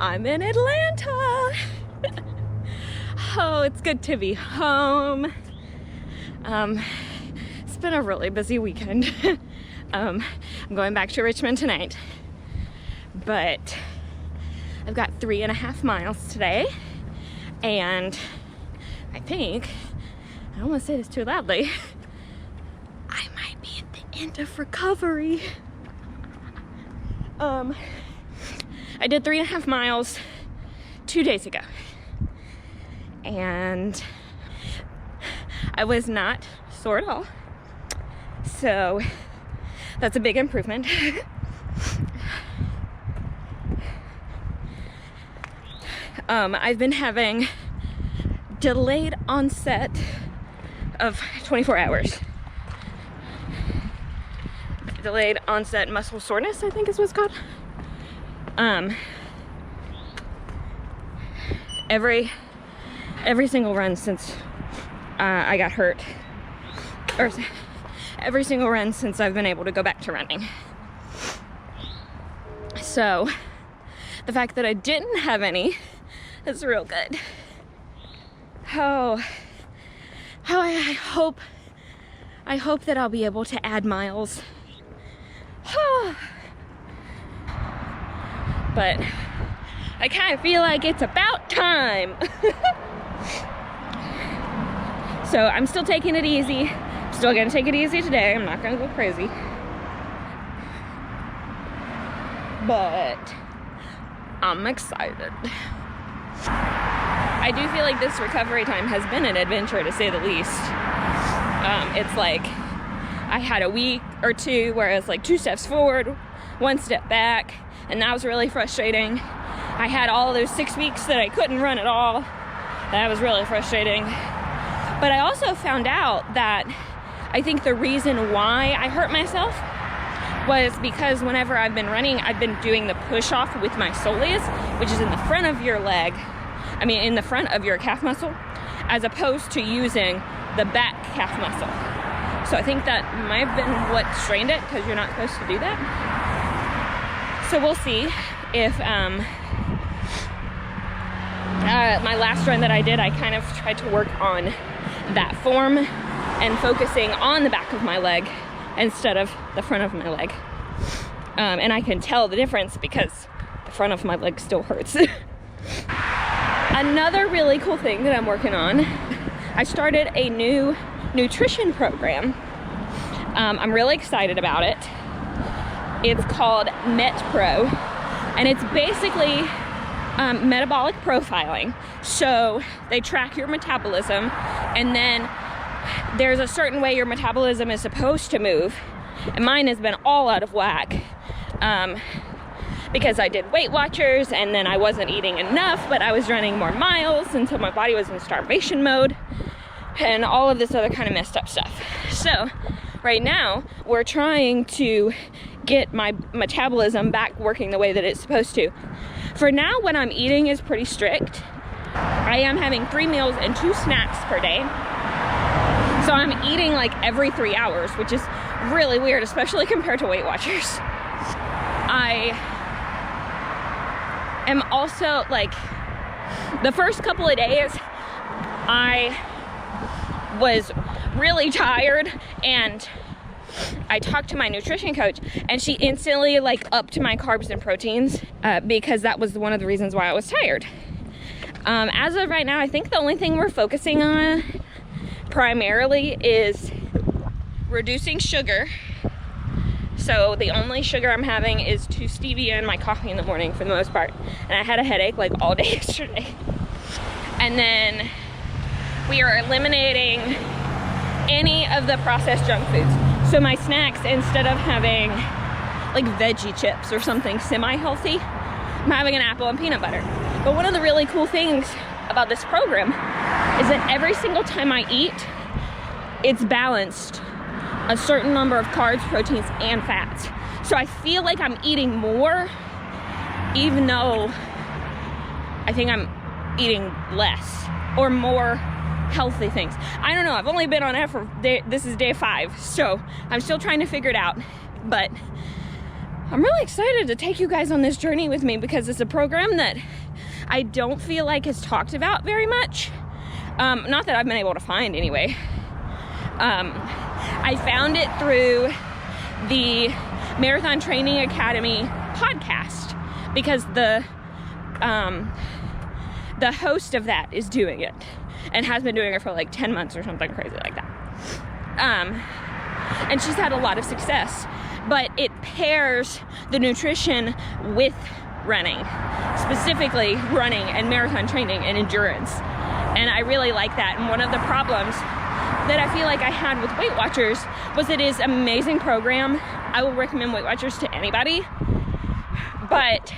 I'm in Atlanta. Oh, it's good to be home. It's been a really busy weekend. I'm going back to Richmond tonight, but I've got 3.5 miles today, and I think, I don't want to say this too loudly, I might be at the end of recovery. I did 3.5 miles 2 days ago, and I was not sore at all, so that's a big improvement. I've been having delayed onset of 24 hours. Delayed onset muscle soreness, I think is what it's called. Every single run since I got hurt, or every single run since I've been able to go back to running. So the fact that I didn't have any is real good. I hope that I'll be able to add miles. But I kind of feel like it's about time. So I'm still taking it easy. I'm still gonna take it easy today. I'm not gonna go crazy. But I'm excited. I do feel like this recovery time has been an adventure, to say the least. It's like I had a week or two where it was like 2 steps forward, 1 step back, and that was really frustrating. I had all those 6 weeks that I couldn't run at all. That was really frustrating. But I also found out that I think the reason why I hurt myself was because whenever I've been running, I've been doing the push-off with my soleus, which is in the front of your leg, in the front of your calf muscle, as opposed to using the back calf muscle. So I think that might have been what strained it, because you're not supposed to do that. So we'll see if my last run that I did, I kind of tried to work on that form and focusing on the back of my leg instead of the front of my leg. And I can tell the difference because the front of my leg still hurts. Another really cool thing that I'm working on, I started a new nutrition program. I'm really excited about it. It's called MetPro, and it's basically metabolic profiling. So they track your metabolism, and then there's a certain way your metabolism is supposed to move, and mine has been all out of whack because I did Weight Watchers, and then I wasn't eating enough, but I was running more miles, and so my body was in starvation mode and all of this other kind of messed up stuff. So right now we're trying to get my metabolism back working the way that it's supposed to. For now, what I'm eating is pretty strict. I am having 3 meals and 2 snacks per day. So I'm eating like every 3 hours, which is really weird, especially compared to Weight Watchers. I am also, like, the first couple of days, I was really tired, and I talked to my nutrition coach, and she instantly like upped my carbs and proteins because that was one of the reasons why I was tired. As of right now, I think the only thing we're focusing on primarily is reducing sugar. So the only sugar I'm having is 2 stevia in my coffee in the morning for the most part. And I had a headache like all day yesterday. And then we are eliminating any of the processed junk foods. So my snacks, instead of having like veggie chips or something semi-healthy, I'm having an apple and peanut butter. But one of the really cool things about this program is that every single time I eat, it's balanced a certain number of carbs, proteins, and fats. So I feel like I'm eating more, even though I think I'm eating less or more healthy things. I don't know, I've only been on it for this is day 5, so I'm still trying to figure it out. But I'm really excited to take you guys on this journey with me because it's a program that I don't feel like is talked about very much. Not that I've been able to find anyway. I found it through the Marathon Training Academy podcast because the host of that is doing it and has been doing it for like 10 months or something crazy like that. And she's had a lot of success, but it pairs the nutrition with running, specifically running and marathon training and endurance. And I really like that. And one of the problems that I feel like I had with Weight Watchers was it is an amazing program. I will recommend Weight Watchers to anybody, but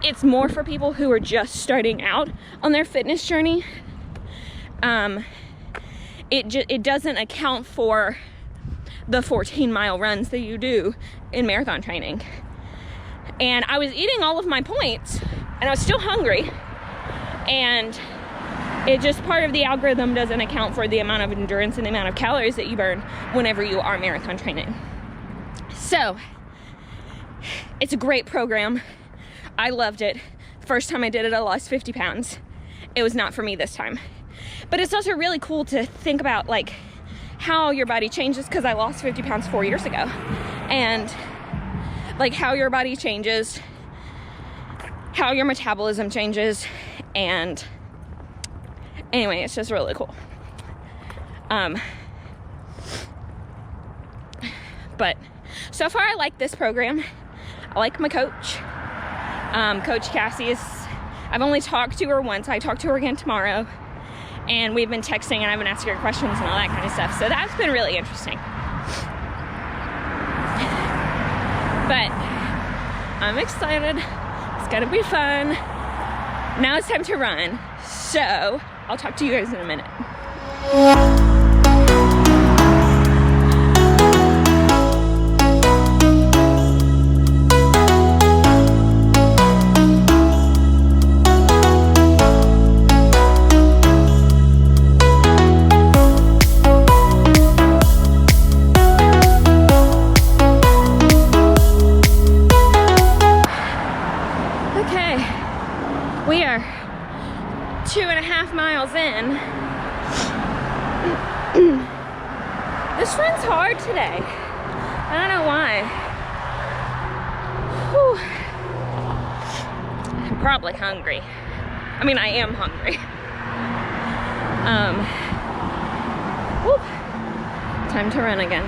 it's more for people who are just starting out on their fitness journey. It doesn't account for the 14-mile runs that you do in marathon training. And I was eating all of my points and I was still hungry, and it just, part of the algorithm doesn't account for the amount of endurance and the amount of calories that you burn whenever you are marathon training. So it's a great program. I loved it. First time I did it, I lost 50 pounds. It was not for me this time. But it's also really cool to think about like how your body changes, because I lost 50 pounds 4 years ago. And like how your body changes, how your metabolism changes, and anyway, it's just really cool. But so far I like this program. I like my coach. Coach Cassie I've only talked to her once. I talked to her again tomorrow. And we've been texting and I've been asking her questions and all that kind of stuff. So that's been really interesting. But I'm excited. It's gonna be fun. Now it's time to run. So I'll talk to you guys in a minute. We are 2.5 miles in. This run's hard today. I don't know why. Whew. I'm probably hungry. I mean, I am hungry. Whew. Time to run again.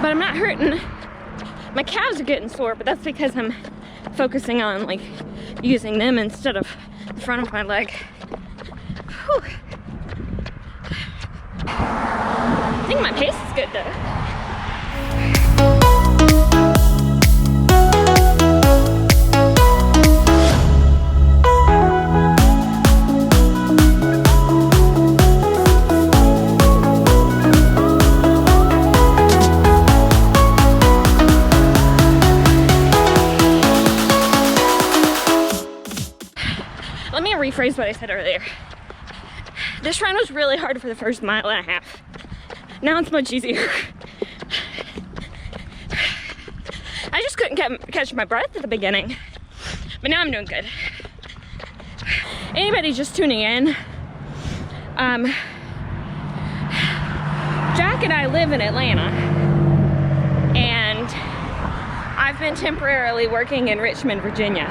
But I'm not hurting. My calves are getting sore, but that's because I'm focusing on like using them instead of the front of my leg. Whew. I think my pace is good though. Let me rephrase what I said earlier. This run was really hard for the first mile and a half. Now it's much easier. I just couldn't catch my breath at the beginning, but now I'm doing good. Anybody just tuning in, Jack and I live in Atlanta, and I've been temporarily working in Richmond, Virginia.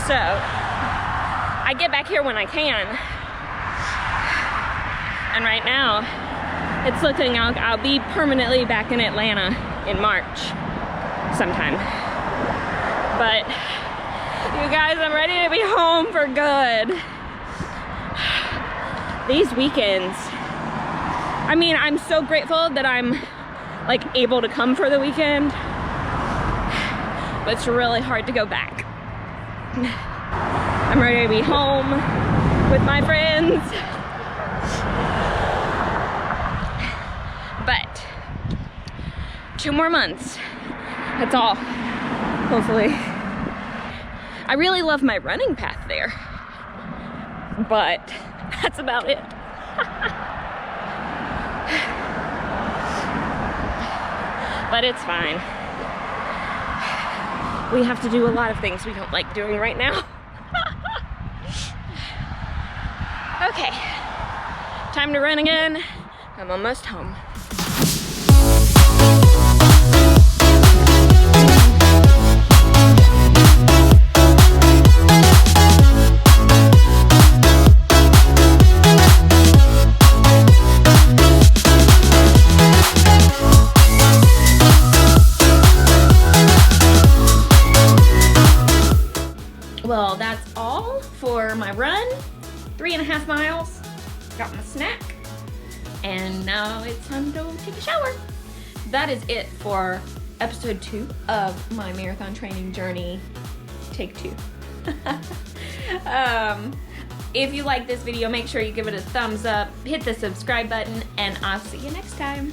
So I get back here when I can, and right now it's looking like I'll be permanently back in Atlanta in March sometime. But you guys, I'm ready to be home for good. These weekends, I mean, I'm so grateful that I'm like able to come for the weekend, but it's really hard to go back. I'm ready to be home with my friends. But 2 more months, that's all, hopefully. I really love my running path there, but that's about it. but it's fine. We have to do a lot of things we don't like doing right now. Okay, time to run again. I'm almost home. Well, that's all for my run. 3.5 miles. Got my snack. And now it's time to take a shower. That is it for episode 2 of my marathon training journey. Take 2. If you like this video, make sure you give it a thumbs up, hit the subscribe button, and I'll see you next time.